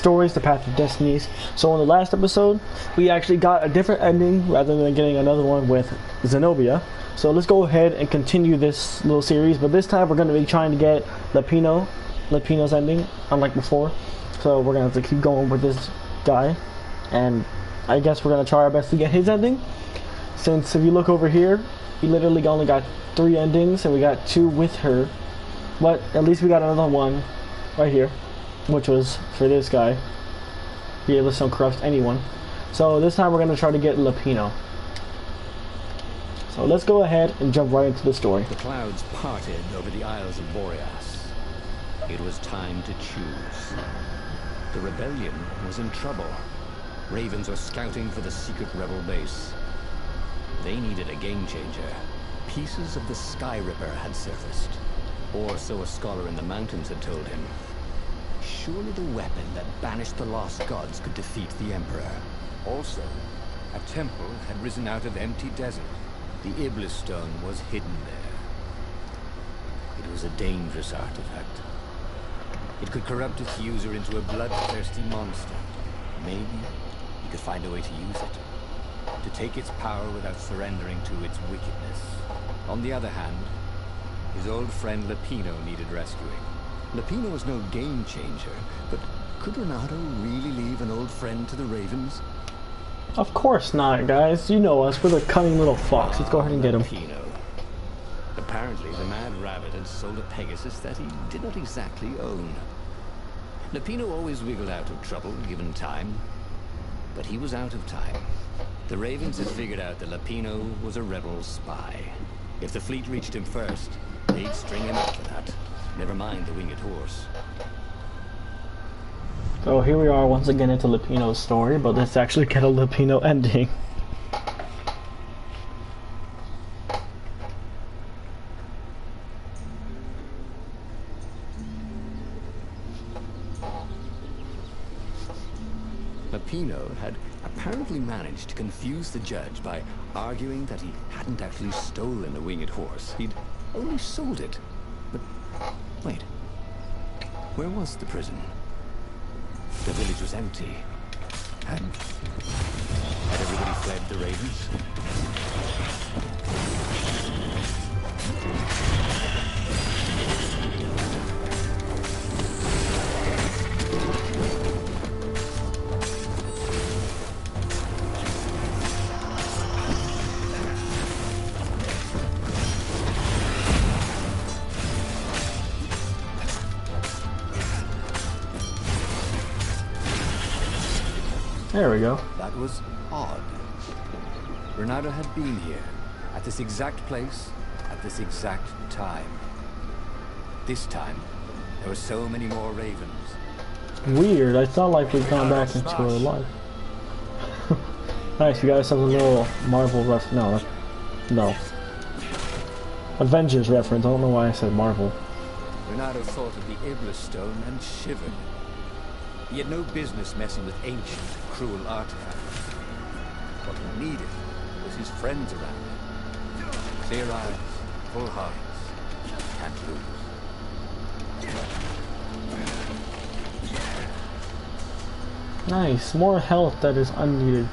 stories, the Path of Destinies. So in the last episode, we actually got a different ending rather than getting another one with Zenobia. So let's go ahead and continue this little series, but this time we're going to be trying to get Lapino's ending, unlike before. So we're going to have to keep going with this guy, and I guess we're going to try our best to get his ending. Since if you look over here, we literally only got 3 endings, and we got 2 with her. But at least we got another one right here, which was for this guy. Be able to don't corrupt anyone. So this time we're going to try to get Lapino. So let's go ahead and jump right into the story. The clouds parted over the Isles of Boreas. It was time to choose. The rebellion was in trouble. Ravens were scouting for the secret rebel base. They needed a game changer. Pieces of the Sky Ripper had surfaced. Or so a scholar in the mountains had told him. Surely the weapon that banished the lost gods could defeat the Emperor. Also, a temple had risen out of empty desert. The Iblis stone was hidden there. It was a dangerous artifact. It could corrupt its user into a bloodthirsty monster. Maybe he could find a way to use it, to take its power without surrendering to its wickedness. On the other hand, his old friend Lapino needed rescuing. Lapino was no game changer, but could Renato really leave an old friend to the Ravens? Of course not, guys. You know us. We're the cunning little fox. Let's go ahead and get him. Lapino. Apparently, the Mad Rabbit had sold a Pegasus that he did not exactly own. Lapino always wiggled out of trouble, given time. But he was out of time. The Ravens had figured out that Lapino was a rebel spy. If the fleet reached him first, they'd string him up for that. Never mind the winged horse. So here we are once again into Lapino's story, but let's actually get a Lapino ending. Lapino had apparently managed to confuse the judge by arguing that he hadn't actually stolen a winged horse. He'd only sold it. But wait, where was the prison? The village was empty. Had everybody fled the Ravens? There we go. That was odd. Renato had been here, at this exact place, at this exact time. This time, there were so many more Ravens. Weird. I thought like we'd gone back into our life. Nice. You guys have a little Marvel reference. No. Avengers reference. I don't know why I said Marvel. Renato thought of the Iblis stone and shivered. He had no business messing with ancient, cruel artifacts. What he needed was his friends around him. Clear eyes, full hearts. Can't lose. Nice. More health that is unneeded.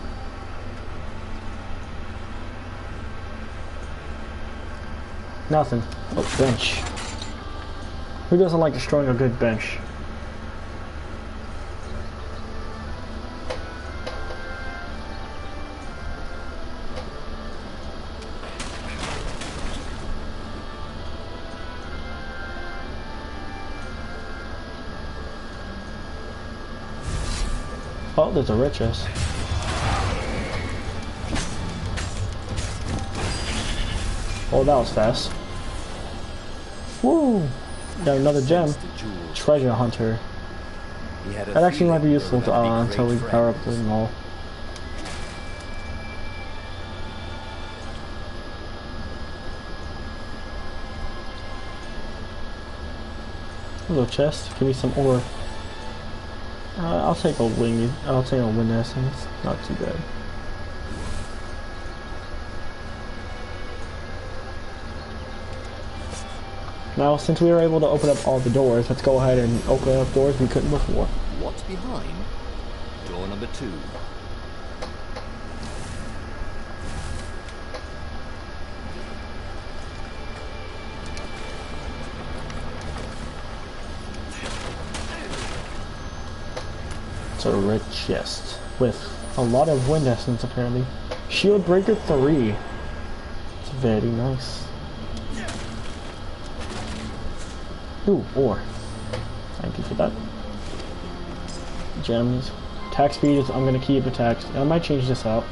Nothing. Oh, bench. Who doesn't like destroying a good bench? Oh, there's a red chest. Oh, that was fast. Woo! Got another gem. Treasure hunter. That actually might be useful to until we power up the mall. Hello, chest. Give me some ore. I'll take a wing. I'll take a wind essence. Not too bad. Now, since we were able to open up all the doors, let's go ahead and open up doors we couldn't before. what's behind door number 2. It's a red chest with a lot of wind essence apparently. Shield breaker 3. It's very nice. Ooh, ore. Thank you for that. Gems. Attack speed is, I'm gonna keep attack. I might change this out.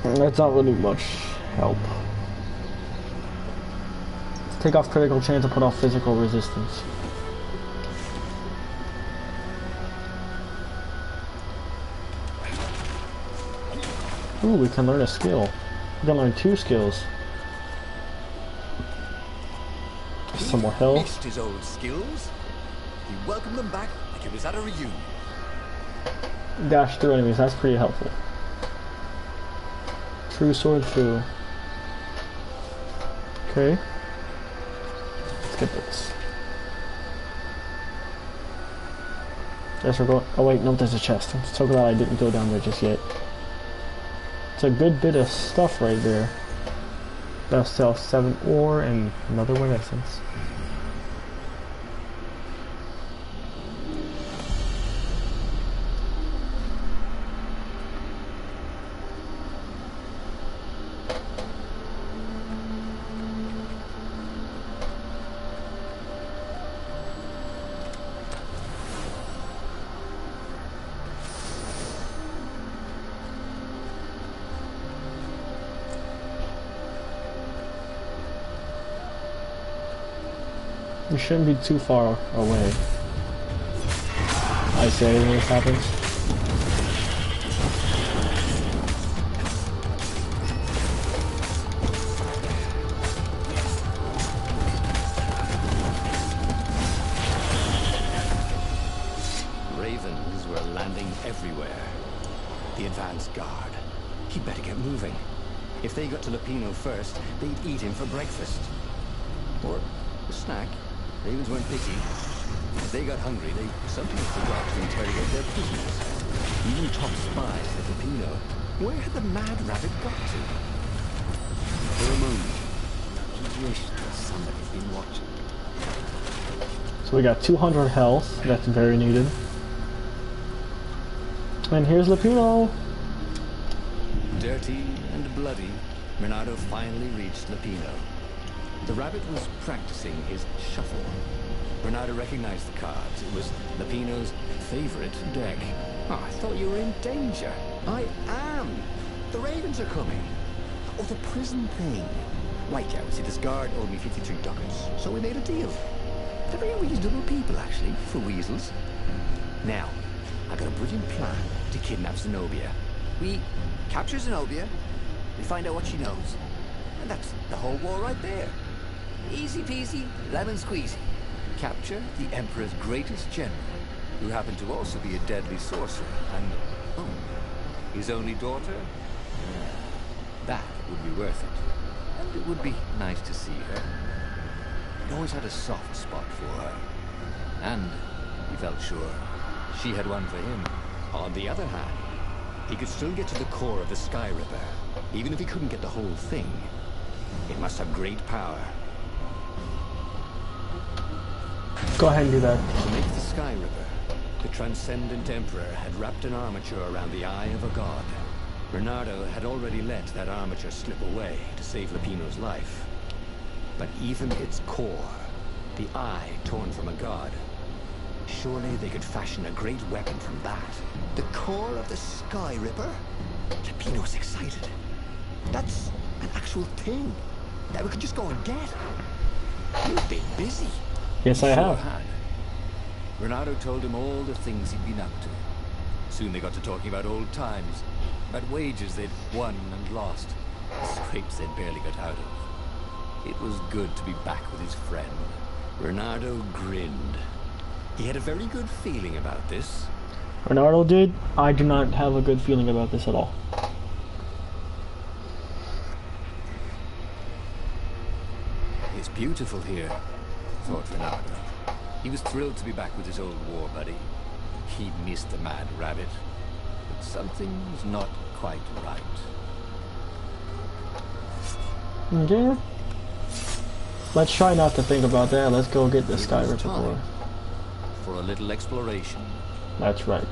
That's not really much help. Let's take off critical chance and put off physical resistance. Ooh, we can learn a skill. We can learn 2 skills. Some more health. Missed his old skills. He welcomed them back like it was at a reunion. Dash through enemies, that's pretty helpful. True sword through. Okay. Let's get this. Guess we're going. Oh wait, no, there's a chest. I'm so glad I didn't go down there just yet. It's a good bit of stuff right there. Best sell 7 ore and another wind essence. We shouldn't be too far away. I say when this happens. Ravens were landing everywhere. The advance guard. He'd better get moving. If they got to Lupino first, they'd eat him for breakfast. Or a snack. Ravens weren't picky. If they got hungry, they sometimes forgot to interrogate their prisoners. Even top spies like Lupino. Where had the mad rabbit got to? For a moment, he wished that somebody had been watching. So we got 200 health. That's very needed. And here's Lupino. Dirty and bloody, Renato finally reached Lupino. The rabbit was practicing his shuffle. Bernardo recognized the cards. It was Lupino's favorite deck. Oh, I thought you were in danger. I am. The ravens are coming. Oh, the prison thing. Right, yeah, see, this guard owed me 53 ducats, so we made a deal. They're very reasonable people, actually, for weasels. Now, I got a brilliant plan to kidnap Zenobia. We capture Zenobia, we find out what she knows, and that's the whole war right there. Easy peasy, lemon squeezy. Capture the Emperor's greatest general, who happened to also be a deadly sorcerer, and, oh, his only daughter? That would be worth it. And it would be nice to see her. He'd always had a soft spot for her. And he felt sure she had one for him. On the other hand, he could still get to the core of the Sky Ripper, even if he couldn't get the whole thing. It must have great power. Go ahead and do that. To make the Sky Ripper, the Transcendent Emperor had wrapped an armature around the eye of a god. Bernardo had already let that armature slip away to save Lupino's life. But even its core, the eye torn from a god, surely they could fashion a great weapon from that. The core of the Sky Ripper? Lupino's excited. That's an actual thing that we could just go and get. You've been busy. Yes, I have. Renato told him all the things he'd been up to. Soon they got to talking about old times, about wages they'd won and lost, the scrapes they'd barely got out of. It was good to be back with his friend. Renato grinned. He had a very good feeling about this. Bernardo did. I do not have a good feeling about this at all. His beautiful here, thought Renato. He was thrilled to be back with his old war buddy. He'd missed the mad rabbit, but something was not quite right. Okay. Let's try not to think about that. Let's go get the Sky Ripper core. For a little exploration. That's right.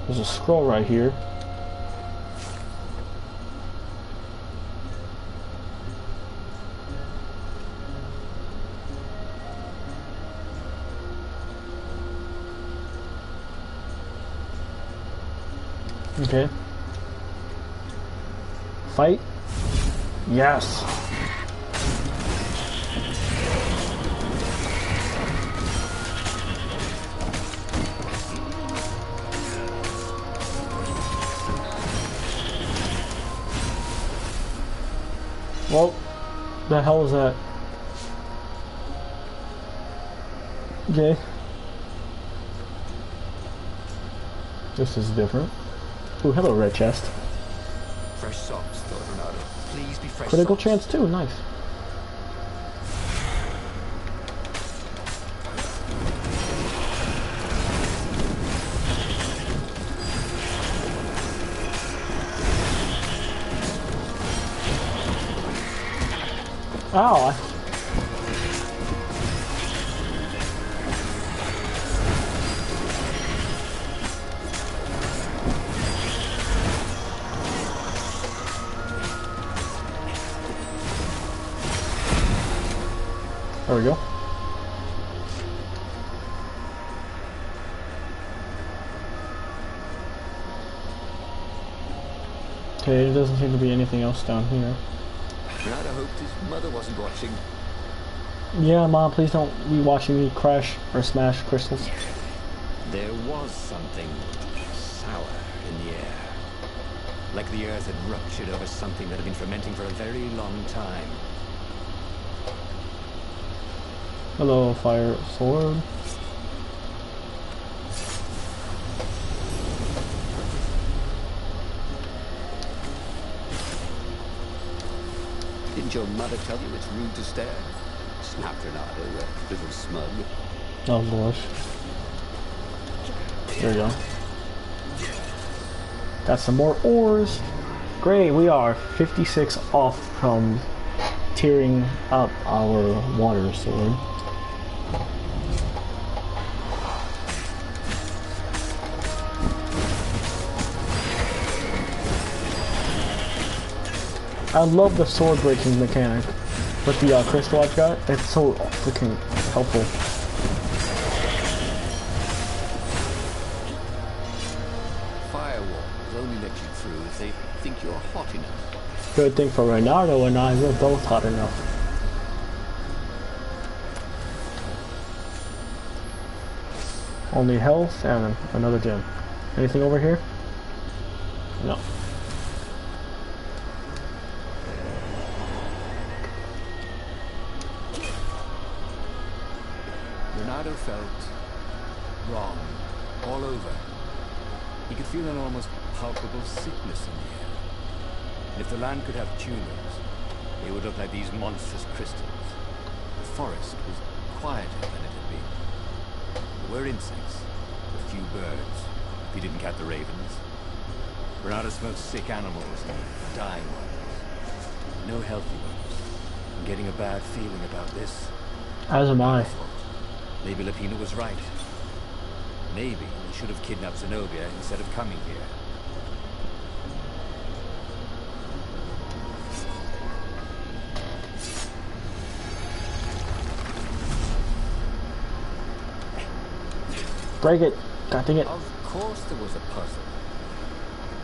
There's a scroll right here. Okay. Fight. Yes. Well, the hell is that? Okay. This is different. Ooh, hello, red chest. Fresh socks, thought Renato. Please be fresh Critical socks. chance too, nice. Ow! There we go. Okay, there doesn't seem to be anything else down here. Renato hoped his mother wasn't watching. Yeah, Mom, please don't be watching me crash or smash crystals. There was something sour in the air. Like the earth had ruptured over something that had been fermenting for a very long time. Hello, fire sword. Didn't your mother tell you it's rude to stare? Snapped Renato, a little smug. Oh gosh. There we go. Got some more ores. Great, we are 56 off from tearing up our water sword. I love the sword breaking mechanic with the crystal I've got. It's so freaking helpful. Firewalls only let you through if they think you're hot enough. Good thing for Renato and I, we're both hot enough. Only health and another gem. Anything over here? No. Renato felt wrong all over. He could feel an almost palpable sickness in the air. And if the land could have tumors, they would look like these monstrous crystals. The forest was quieter than it had been. There were insects, a few birds, if you didn't count the ravens. Renato smelled sick animals and dying ones. No healthy ones. I'm getting a bad feeling about this. As am I. Maybe Lapina was right. Maybe we should have kidnapped Zenobia instead of coming here. Break it. God dang it. Of course there was a puzzle.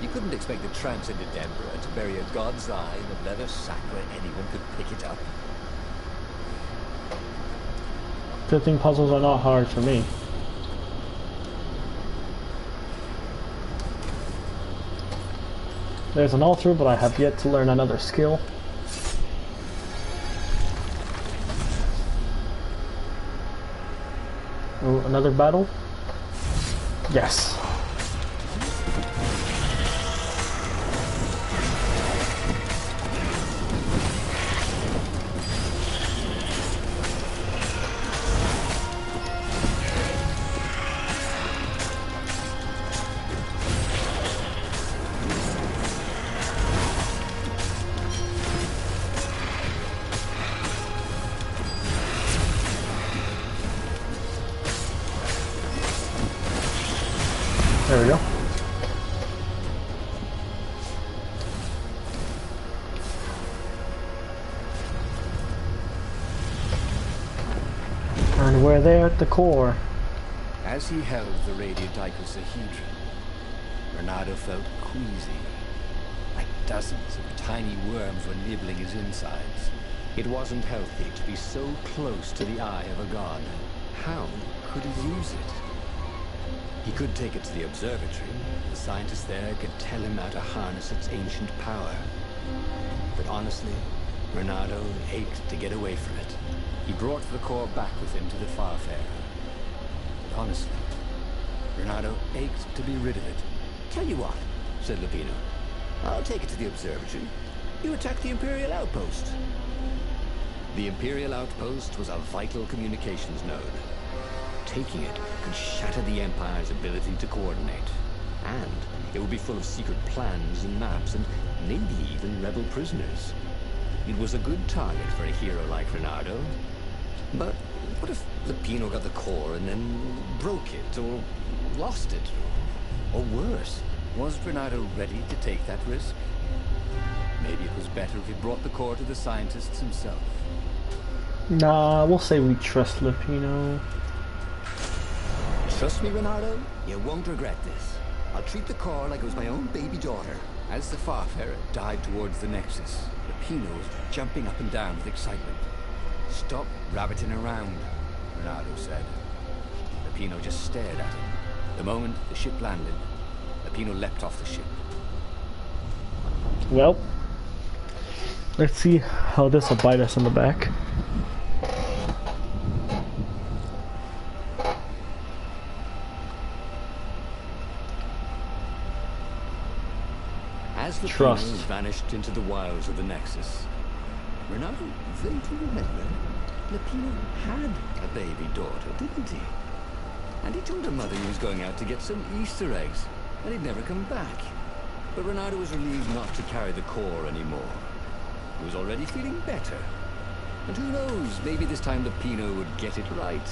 You couldn't expect the transcendent Emperor to bury a god's eye in a leather sack where anyone could pick it up. Good thing puzzles are not hard for me. There's an altar, but I have yet to learn another skill. Oh, another battle? Yes. And we're there at the core. As he held the radiant icosahedron, Renato felt queasy, like dozens of tiny worms were nibbling his insides. It wasn't healthy to be so close to the eye of a god. How could he use it? He could take it to the observatory. The scientists there could tell him how to harness its ancient power. But honestly, Renato ached to get away from it. He brought the core back with him to the Farfarer. But honestly, Renato ached to be rid of it. Tell you what, said Lupino. I'll take it to the observatory. You attack the Imperial outpost. The Imperial outpost was a vital communications node. Taking it could shatter the Empire's ability to coordinate. And it would be full of secret plans and maps and maybe even rebel prisoners. It was a good target for a hero like Renato. But what if Lupino got the core and then broke it, or lost it, or worse? Was Renato ready to take that risk? Maybe it was better if he brought the core to the scientists himself. Nah, we'll say we trust Lupino. Trust me, Renato, you won't regret this. I'll treat the core like it was my own baby daughter. As the Farfarer dived towards the Nexus, Lupino was jumping up and down with excitement. "Stop rabbiting around," Renato said. Lupino just stared at him. The moment the ship landed, Lupino leapt off the ship. Well, let's see how this will bite us in the back. As the Trust vanished into the wilds of the Nexus, Renato vaguely remembered Lupino had a baby daughter, didn't he? And he told her mother he was going out to get some Easter eggs, and he'd never come back. But Renato was relieved not to carry the core anymore. He was already feeling better. And who knows, maybe this time Lupino would get it right.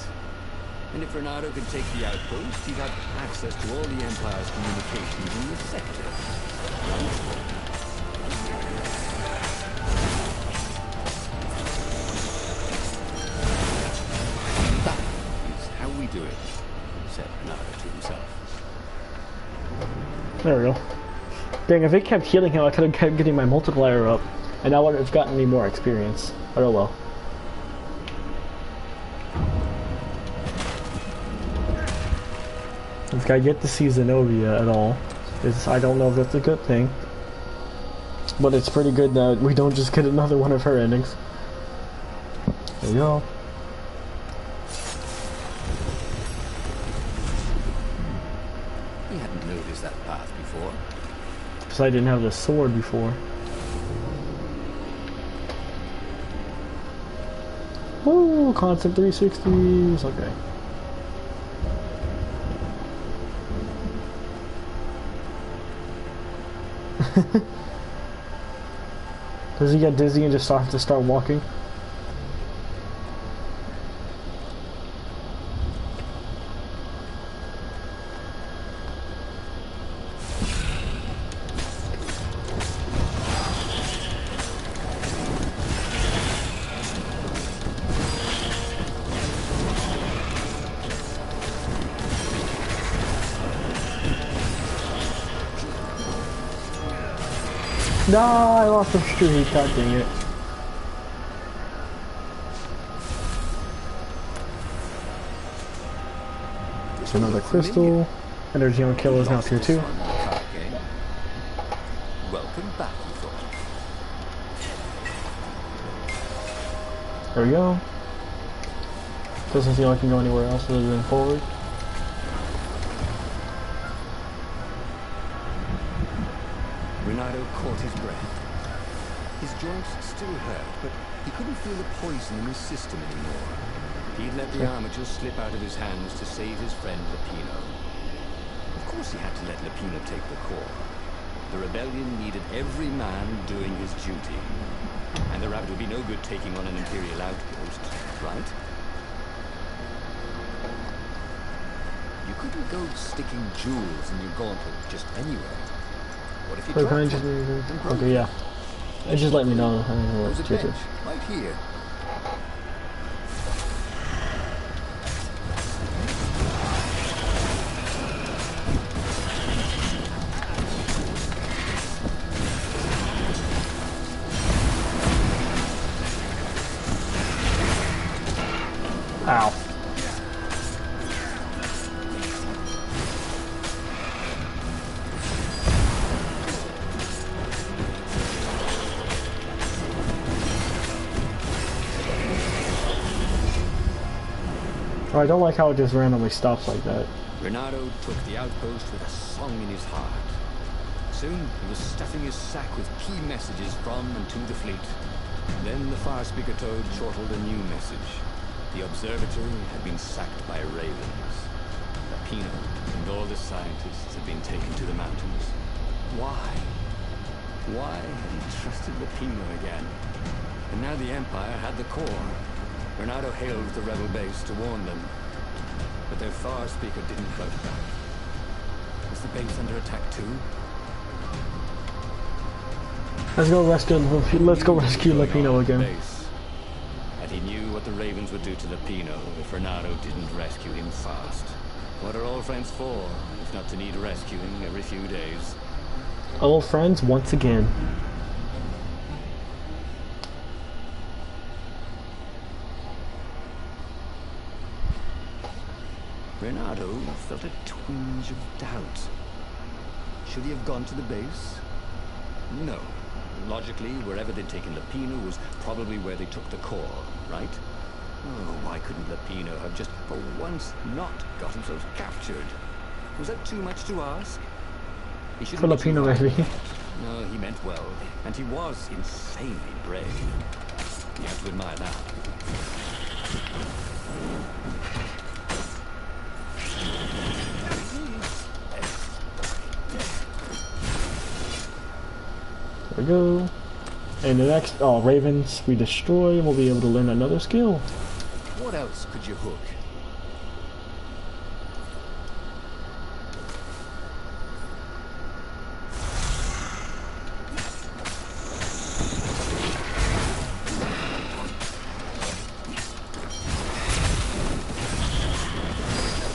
And if Renato could take the outpost, he'd have access to all the Empire's communications in the sector. That is how we do it, said Renato to himself. There we go. Dang, if it kept healing him, I could have kept getting my multiplier up. And that would have gotten me more experience. But oh well. If I get to see Zenobia at all, I don't know if that's a good thing. But it's pretty good that we don't just get another one of her endings. There we go. He hadn't noticed that path before. Because I didn't have the sword before. Woo! Constant 360s. Okay. Does he get dizzy and just have to start walking? No, I lost the streak, god dang it. So another crystal. Energy on kill is now tier 2. Welcome back, he thought. There we go. Doesn't seem like I can go anywhere else other than forward. Renato caught his breath. His joints still hurt, but he couldn't feel the poison in his system anymore. He'd let the armature slip out of his hands to save his friend Lupino. Of course he had to let Lupino take the core. The rebellion needed every man doing his duty. And the rabbit would be no good taking on an Imperial outpost, right? You couldn't go sticking jewels in your gauntlet just anywhere. What if you Wait, can I dropped just one? okay, yeah. It just let me know. I don't know There's a what to do. bench right here. Ow. Oh, I don't like how it just randomly stops like that. Renato took the outpost with a song in his heart. Soon, he was stuffing his sack with key messages from and to the fleet. Then the fire speaker toad chortled a new message. The observatory had been sacked by ravens. Lapino and all the scientists had been taken to the mountains. Why? Why had he trusted Lapino again? And now the Empire had the core. Renato hailed the rebel base to warn them. But their fire speaker didn't vote back. Was the base under attack too? Let's go rescue Lapino again. Base. And he knew what the ravens would do to Lapino if Renato didn't rescue him fast. What are old friends for, if not to need rescuing every few days? Old friends once again. Renato felt a twinge of doubt. Should he have gone to the base? No. Logically, wherever they'd taken Lapino was probably where they took the core, right? Oh, why couldn't Lapino have just for once not got himself captured? Was that too much to ask? He shouldn't be too Filipino, hard. maybe. No, he meant well, and he was insanely brave. You have to admire that. There we go. And the next, ravens we destroy, we'll be able to learn another skill. What else could you hook?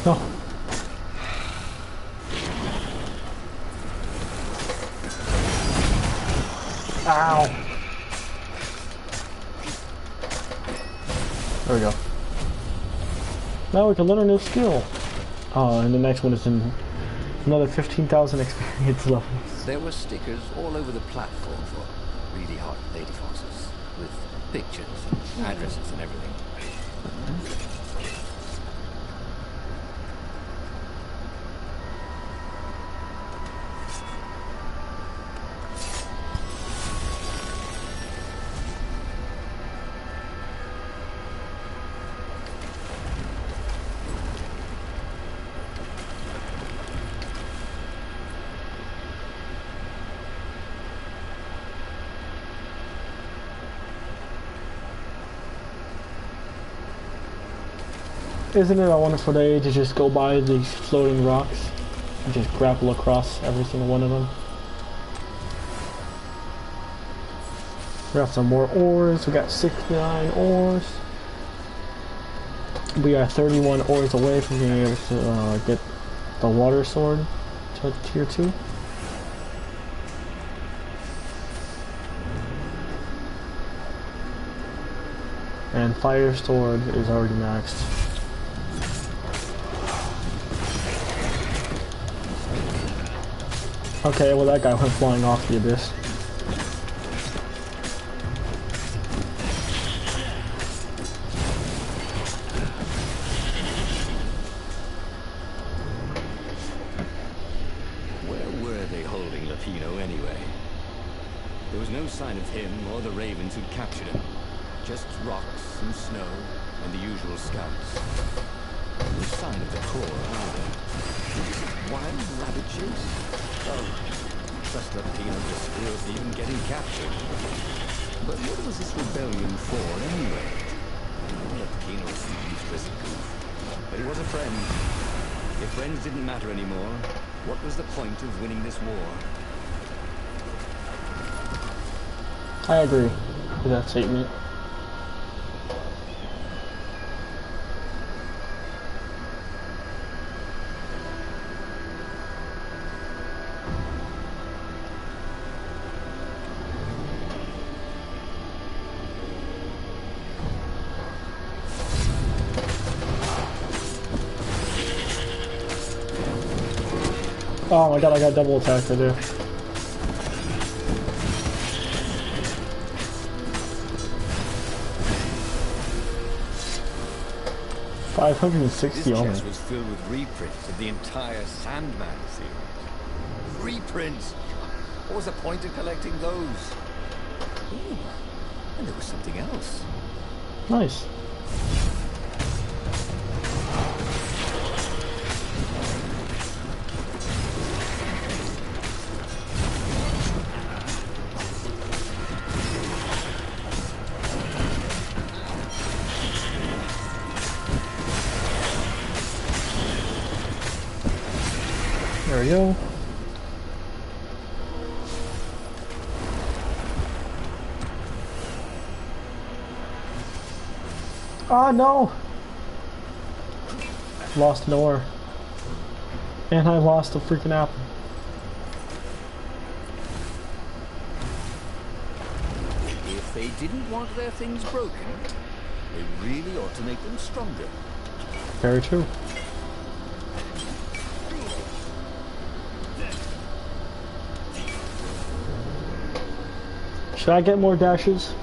No. Ow. There we go. Now we can learn a new skill. Oh, and the next one is in another 15,000 experience levels. There were stickers all over the platform for really hot lady foxes, with pictures and addresses and everything. Isn't it a wonderful day to just go by these floating rocks and just grapple across every single one of them? We got some more ores. We got 69 ores. We are 31 ores away from being able to get the water sword to tier 2. And fire sword is already maxed. Okay, well that guy went flying off the abyss. Where were they holding Lapino anyway? There was no sign of him or the ravens who'd captured him. Just rocks and snow and the usual scouts. No sign of the core either. Wild rabbit chase? Oh, trust Lapino to screw up even getting captured. But what was this rebellion for anyway? Lapino was a useless goof. But he was a friend. If friends didn't matter anymore, what was the point of winning this war? I agree with that statement. Oh my god, I got double attacked right there. 560 This only. chest was filled with reprints of the entire Sandman series. Reprints? What was the point of collecting those? Ooh, and there was something else. Nice. There we go. Oh no! Lost an ore. And I lost a freaking apple. If they didn't want their things broken, they really ought to make them stronger. Very true. Should I get more dashes?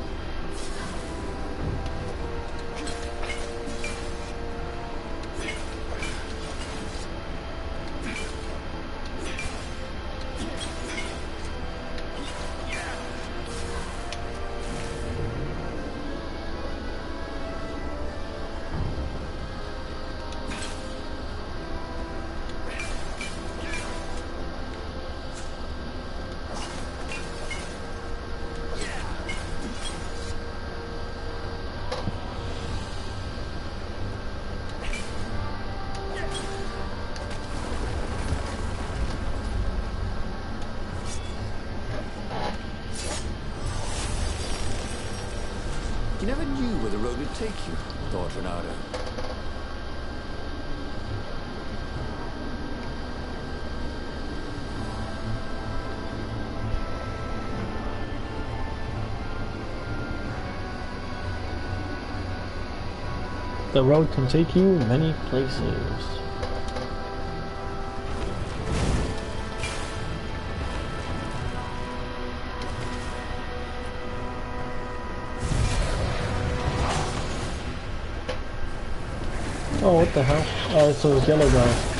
You never knew where the road would take you, thought Renata. The road can take you many places. Oh, what the hell? Oh, it's those yellow guys.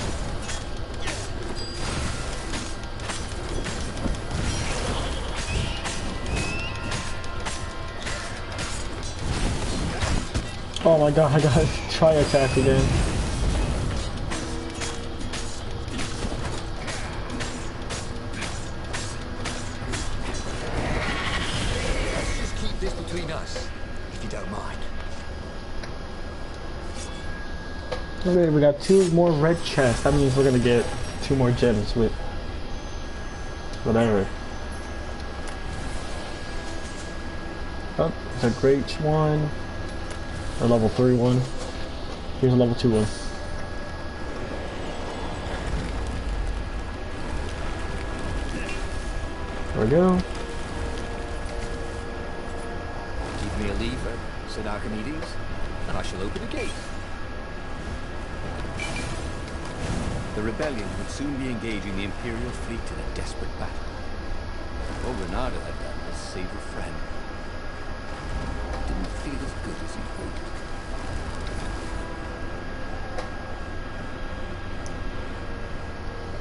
Oh my god, I got tri-attack again. Let's just keep this between us, if you don't mind. Okay, we got 2 more red chests. That means we're gonna get 2 more gems with whatever. Oh, there's a great one. A level 3 one. Here's a level 2 one. There we go. Give me a lever, said Archimedes, and I shall open a gate. The rebellion would soon be engaging the Imperial fleet in a desperate battle. All Renata had done was save a friend. Didn't feel as good as he hoped.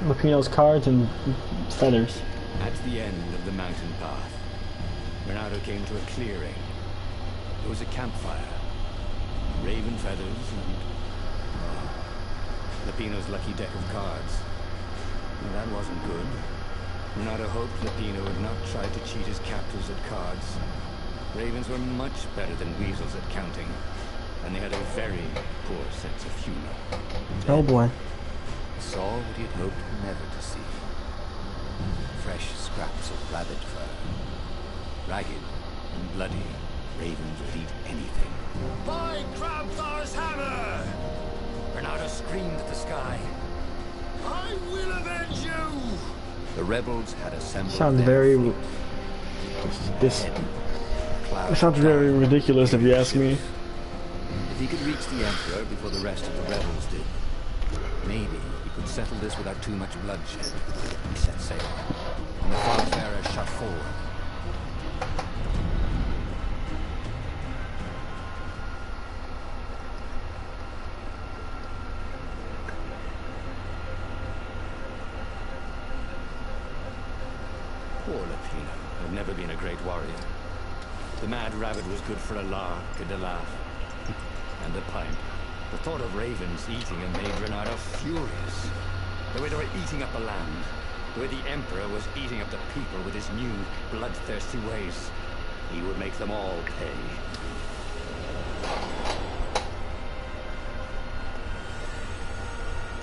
Lupino's cards and feathers. At the end of the mountain path, Renata came to a clearing. There was a campfire, raven feathers, and Lupino's lucky deck of cards. Well, that wasn't good. Renata hoped Lupino would not try to cheat his captors at cards. Ravens were much better than weasels at counting, and they had a very poor sense of humor. Oh boy. He saw what he had hoped never to see. Fresh scraps of rabbit fur. Ragged and bloody, ravens would eat anything. By Crabthar's hammer! Renata screamed at the sky. I will avenge you! The rebels had assembled. Sounds very. This sounds very ridiculous if you ask me. If he could reach the Emperor before the rest of the rebels did, Maybe he could settle this without too much bloodshed. He set sail, and the farfarer shot forward. Poor Lapino had never been a great warrior. The mad rabbit was good for a lark and a laugh. And a pipe. The thought of ravens eating him made Renato furious. The way they were eating up the land. The way the Emperor was eating up the people with his new, bloodthirsty ways. He would make them all pay.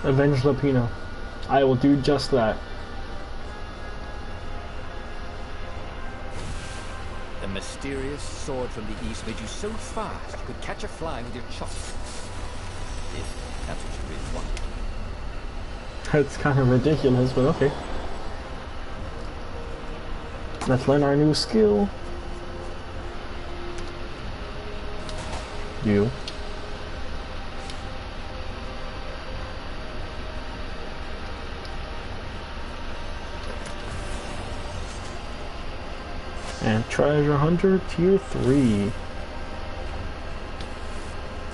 Avenge Lapino. I will do just that. The mysterious sword from the east made you so fast you could catch a fly with your chops. If that's what you really want. That's kind of ridiculous, but okay. Let's learn our new skill. You. And Treasure Hunter Tier 3.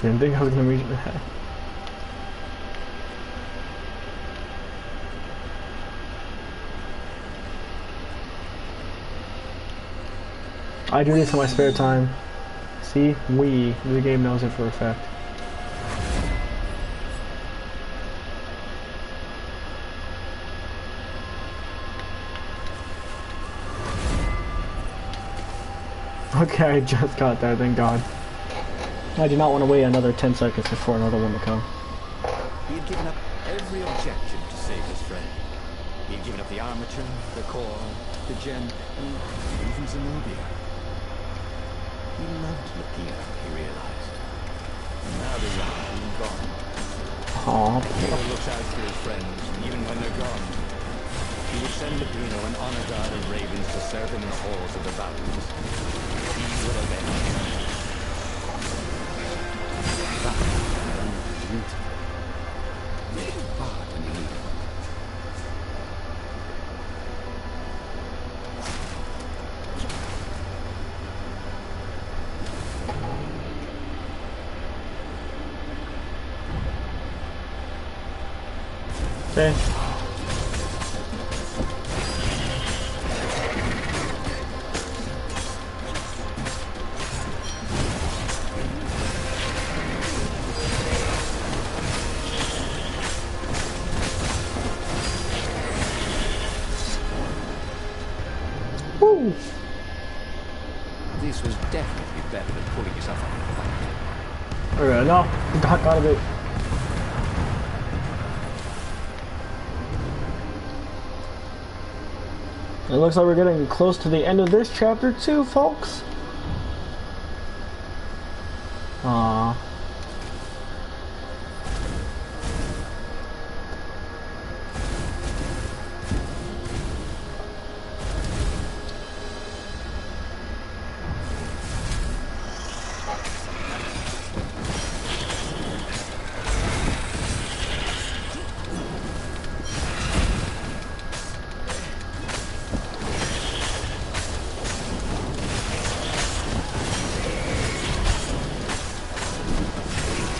Didn't think I was gonna reach that. I do this in my spare time. See? The game knows it for a fact. Okay, I just got that, thank God. I do not want to wait another 10 seconds before another one to come. He had given up every objection to save his friend. He had given up the armature, the core, the gem, and even Zenobia. He loved Lapino, he realized. And now they're young and gone. Aww. Lapino looks out for his friends, even when they're gone. He would send Lapino an honor guard of ravens to serve him in the halls of the valleys. He would avenge him. That was beautiful. Hard when you need it. Okay. Woo! This was definitely better than pulling yourself up in the fight. Okay, no, got out of it. It looks like we're getting close to the end of this chapter too, folks. Aww.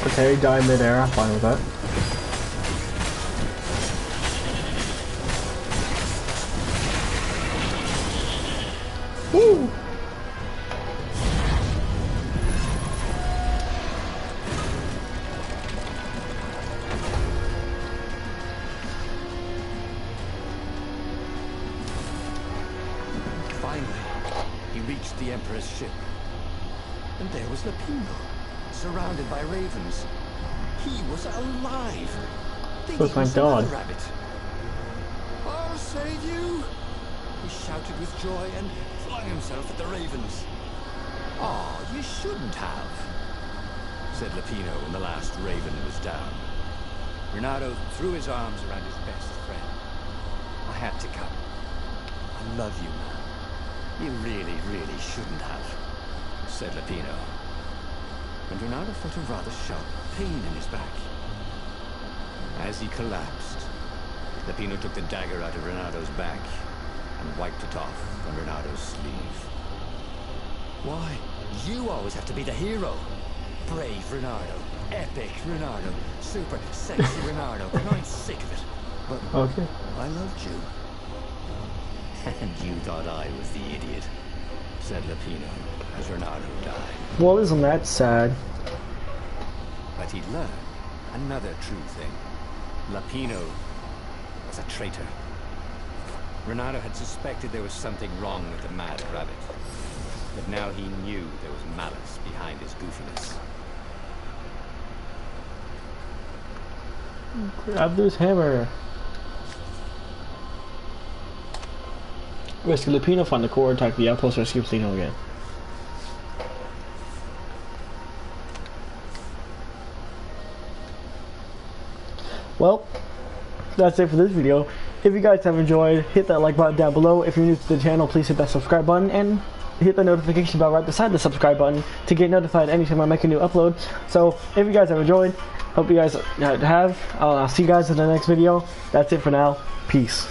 Okay, die mid-air, I'm fine with that. Woo! Finally, he reached the Emperor's ship. And there was Lapino, surrounded by ravens. He was alive. Oh, thank God. Rabbit. I'll save you! He shouted with joy and flung himself at the ravens. Oh, you shouldn't have, said Lapino when the last raven was down. Renato threw his arms around his best friend. I had to come. I love you, man. You really, really shouldn't have, said Lapino. And Renato felt a rather sharp pain in his back. As he collapsed, Lapino took the dagger out of Renado's back and wiped it off on Renado's sleeve. Why? You always have to be the hero. Brave Renardo, epic Renardo, super sexy Renardo, and I'm sick of it. But Okay. I loved you. And you thought I was the idiot, said Lapino as Renardo died. Well, isn't that sad? But he'd learned another true thing. Lapino was a traitor. Renardo had suspected there was something wrong with the mad rabbit. But now he knew there was malice behind his goofiness. Grab this hammer. Rescue Lapino, find the core, attack the outpost, rescue Lapino again. Well, that's it for this video. If you guys have enjoyed, hit that like button down below. If you're new to the channel, please hit that subscribe button and hit the notification bell right beside the subscribe button to get notified anytime I make a new upload. So if you guys have enjoyed, hope you guys have. I'll see you guys in the next video. That's it for now. Peace.